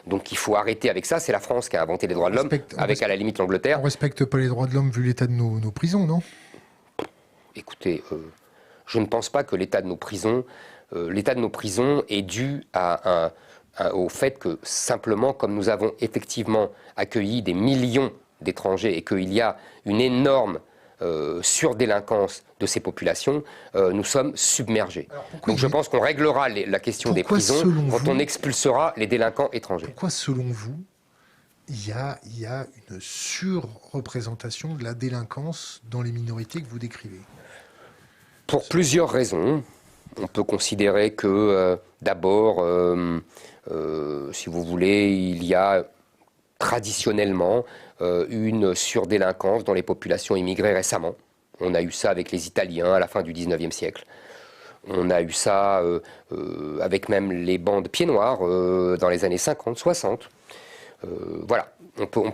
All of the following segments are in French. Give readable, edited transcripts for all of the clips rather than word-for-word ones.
Donc il faut arrêter avec ça. C'est la France qui a inventé les droits de l'homme, avec à la limite l'Angleterre. On respecte pas les droits de l'homme vu l'état de nos prisons, non? Écoutez, je ne pense pas que l'état de nos prisons est dû au fait que simplement, comme nous avons effectivement accueilli des millions d'étrangers et qu'il y a une énorme surdélinquance de ces populations, nous sommes submergés. Donc je pense qu'on réglera la question des prisons quand on expulsera les délinquants étrangers. Pourquoi, selon vous, il y a une surreprésentation de la délinquance dans les minorités que vous décrivez? Pour plusieurs raisons. On peut considérer que, d'abord, si vous voulez, il y a traditionnellement une surdélinquance dans les populations immigrées récemment. On a eu ça avec les Italiens à la fin du 19e siècle. On a eu ça avec même les bandes pieds noirs dans les années 50, 60. Voilà,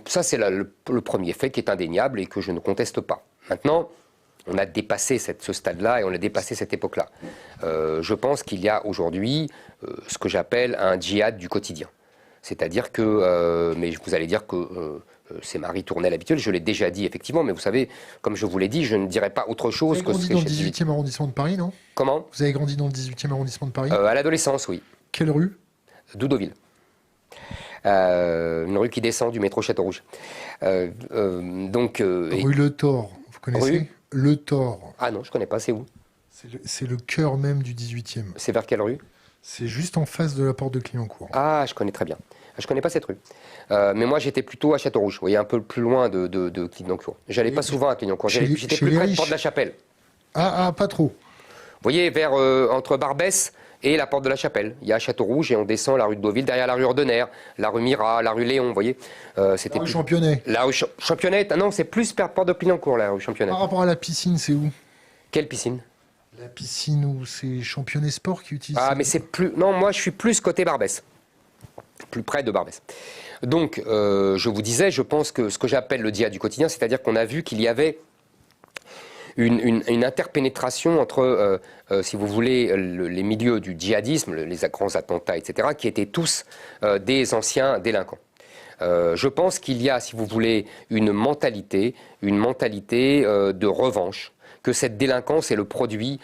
ça c'est le premier fait qui est indéniable et que je ne conteste pas. Maintenant, on a dépassé ce stade-là et on a dépassé cette époque-là. Je pense qu'il y a aujourd'hui ce que j'appelle un djihad du quotidien. C'est-à-dire que, mais vous allez dire que c'est ma ritournelle habituelle, je l'ai déjà dit effectivement, mais vous savez, comme je vous l'ai dit, je ne dirais pas autre chose que ce que j'ai dit. Vous avez grandi dans le 18e arrondissement de Paris, non? Comment? Vous avez grandi dans le 18e arrondissement de Paris? À l'adolescence, oui. Quelle rue? Doudoville. Une rue qui descend du métro Château-Rouge. Rue Le Thor, vous connaissez? Rue Le Thor. Ah non, je ne connais pas, c'est où? C'est le cœur même du 18e. C'est vers quelle rue? C'est juste en face de la porte de Clignancourt. Ah, je connais très bien. Je ne connais pas cette rue. Mais moi, j'étais plutôt à Château-Rouge, vous voyez, un peu plus loin de Clignancourt. J'allais pas souvent à Clignancourt, j'étais plus près de Porte de la Chapelle. Ah, pas trop. Vous voyez, entre Barbès et la Porte de la Chapelle. Il y a Château-Rouge et on descend la rue de Deauville, derrière la rue Ordener, la rue Mira, la rue Léon, vous voyez. C'était la rue Championnet. La rue Championnet, non, c'est plus Porte de Clignancourt, la rue Championnet. Par rapport à la piscine, c'est où? Quelle piscine? La piscine où c'est Championnet Sport qui utilise. Ah, mais c'est plus... Non, moi, je suis plus côté Barbès. Plus près de Barbès. Donc, je vous disais, je pense que ce que j'appelle le djihad du quotidien, c'est-à-dire qu'on a vu qu'il y avait une interpénétration entre, si vous voulez, les milieux du djihadisme, les grands attentats, etc., qui étaient tous des anciens délinquants. Je pense qu'il y a, si vous voulez, une mentalité de revanche, que cette délinquance est le produit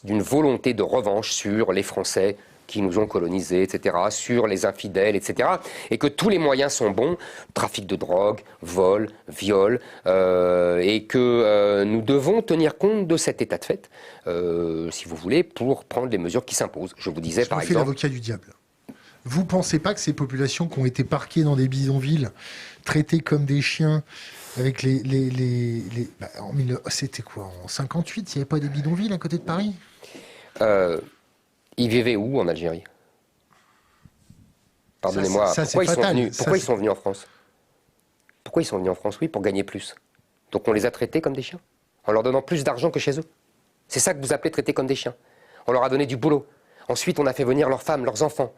d'une volonté de revanche sur les Français qui nous ont colonisés, etc., sur les infidèles, etc., et que tous les moyens sont bons, trafic de drogue, vol, viol, et que nous devons tenir compte de cet état de fait, si vous voulez, pour prendre les mesures qui s'imposent. Je vous disais, par exemple... l'avocat du diable. Vous ne pensez pas que ces populations qui ont été parquées dans des bidonvilles, traitées comme des chiens, avec c'était quoi? En 58, il n'y avait pas des bidonvilles à côté de Paris? Ils vivaient où en Algérie? Pardonnez-moi, pourquoi ils sont venus en France? Pourquoi ils sont venus en France? Oui, pour gagner plus. Donc on les a traités comme des chiens, en leur donnant plus d'argent que chez eux. C'est ça que vous appelez traiter comme des chiens. On leur a donné du boulot. Ensuite, on a fait venir leurs femmes, leurs enfants.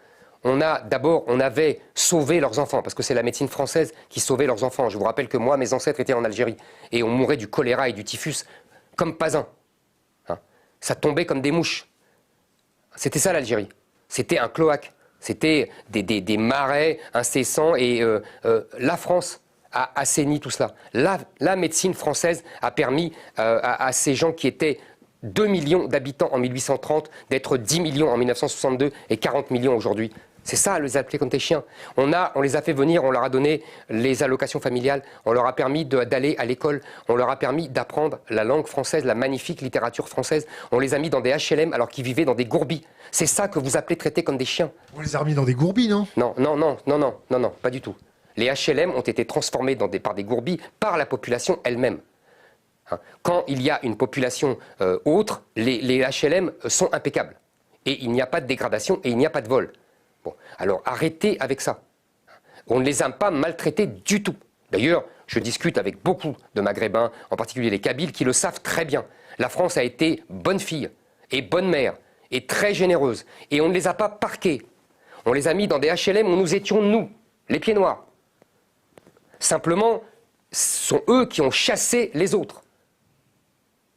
On avait sauvé leurs enfants, parce que c'est la médecine française qui sauvait leurs enfants. Je vous rappelle que moi, mes ancêtres étaient en Algérie, et on mourait du choléra et du typhus comme pas un. Hein? Ça tombait comme des mouches. C'était ça l'Algérie. C'était un cloaque. C'était des marais incessants, et la France a assaini tout cela. La médecine française a permis à ces gens qui étaient 2 millions d'habitants en 1830 d'être 10 millions en 1962 et 40 millions aujourd'hui. C'est ça, les appeler comme des chiens. On les a fait venir, on leur a donné les allocations familiales, on leur a permis d'aller à l'école, on leur a permis d'apprendre la langue française, la magnifique littérature française. On les a mis dans des HLM alors qu'ils vivaient dans des gourbis. C'est ça que vous appelez traiter comme des chiens. On les a remis dans des gourbis, non? Non, pas du tout. Les HLM ont été transformés par des gourbis par la population elle-même. Quand il y a une population autre, les HLM sont impeccables. Et il n'y a pas de dégradation et il n'y a pas de vol. Bon, alors arrêtez avec ça. On ne les a pas maltraités du tout. D'ailleurs, je discute avec beaucoup de Maghrébins, en particulier les Kabyles, qui le savent très bien. La France a été bonne fille et bonne mère et très généreuse. Et on ne les a pas parqués. On les a mis dans des HLM où nous étions, nous, les pieds noirs. Simplement, ce sont eux qui ont chassé les autres.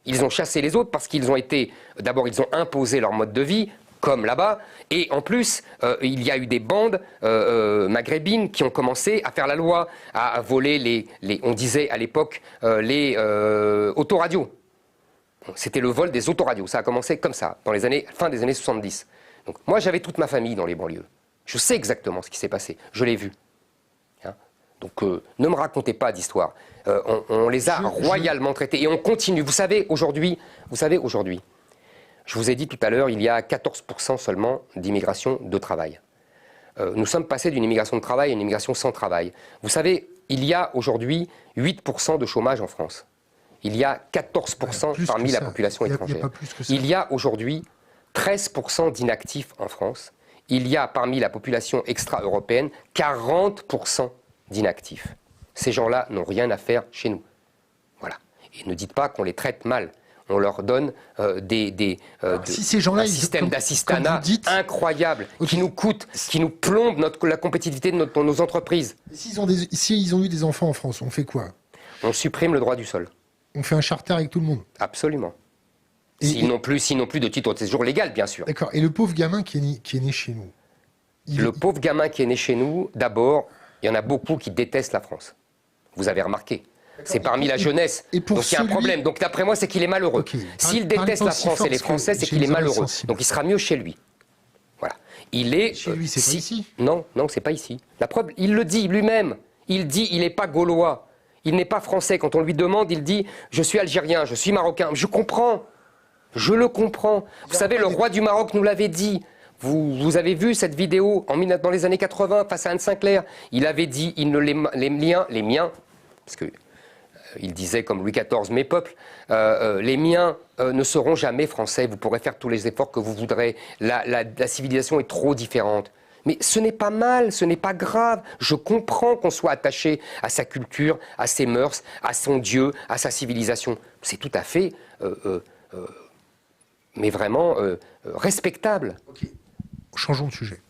Ils ont chassé les autres parce qu'ils ont été... D'abord, ils ont imposé leur mode de vie, comme là-bas. Et en plus, il y a eu des bandes maghrébines qui ont commencé à faire la loi, à voler on disait à l'époque, les autoradios. C'était le vol des autoradios. Ça a commencé comme ça, dans les fin des années 70. Donc, moi, j'avais toute ma famille dans les banlieues. Je sais exactement ce qui s'est passé. Je l'ai vu. Hein, donc, ne me racontez pas d'histoire. On les a royalement traités. Et on continue. Vous savez, aujourd'hui, je vous ai dit tout à l'heure, il y a 14% seulement d'immigration de travail. Nous sommes passés d'une immigration de travail à une immigration sans travail. Vous savez, il y a aujourd'hui 8% de chômage en France. Il y a 14% parmi la population étrangère. Il y a aujourd'hui 13% d'inactifs en France. Il y a parmi la population extra-européenne 40% d'inactifs. Ces gens-là n'ont rien à faire chez nous. Voilà. Et ne dites pas qu'on les traite mal. On leur donne un système d'assistanat incroyable, qui nous coûte, qui nous plombe la compétitivité de nos entreprises. S'ils ont eu des enfants en France, on fait quoi? On supprime le droit du sol. On fait un charter avec tout le monde? Absolument. S'ils n'ont plus de titre de séjour légal, bien sûr. D'accord. Et le pauvre gamin qui est né chez nous? Le pauvre gamin qui est né chez nous, d'abord, il y en a beaucoup qui détestent la France. Vous avez remarqué. C'est parmi la jeunesse. Donc il y a un problème. Donc d'après moi, c'est qu'il est malheureux. S'il déteste la France et les Français, c'est qu'il est malheureux. Donc il sera mieux chez lui. Voilà. Il est. Chez lui, c'est pas ici. Non, c'est pas ici. La preuve, il le dit lui-même. Il dit, il n'est pas gaulois. Il n'est pas français. Quand on lui demande, il dit, je suis algérien, je suis marocain. Je comprends. Je le comprends. Vous savez, le roi du Maroc nous l'avait dit. Vous avez vu cette vidéo dans les années 80 face à Anne Sinclair. Il avait dit, les miens, parce que il disait comme Louis XIV, mes peuples, les miens ne seront jamais français. Vous pourrez faire tous les efforts que vous voudrez. La civilisation est trop différente. Mais ce n'est pas mal, ce n'est pas grave. Je comprends qu'on soit attaché à sa culture, à ses mœurs, à son Dieu, à sa civilisation. C'est tout à fait, mais vraiment respectable. Okay. Changeons de sujet.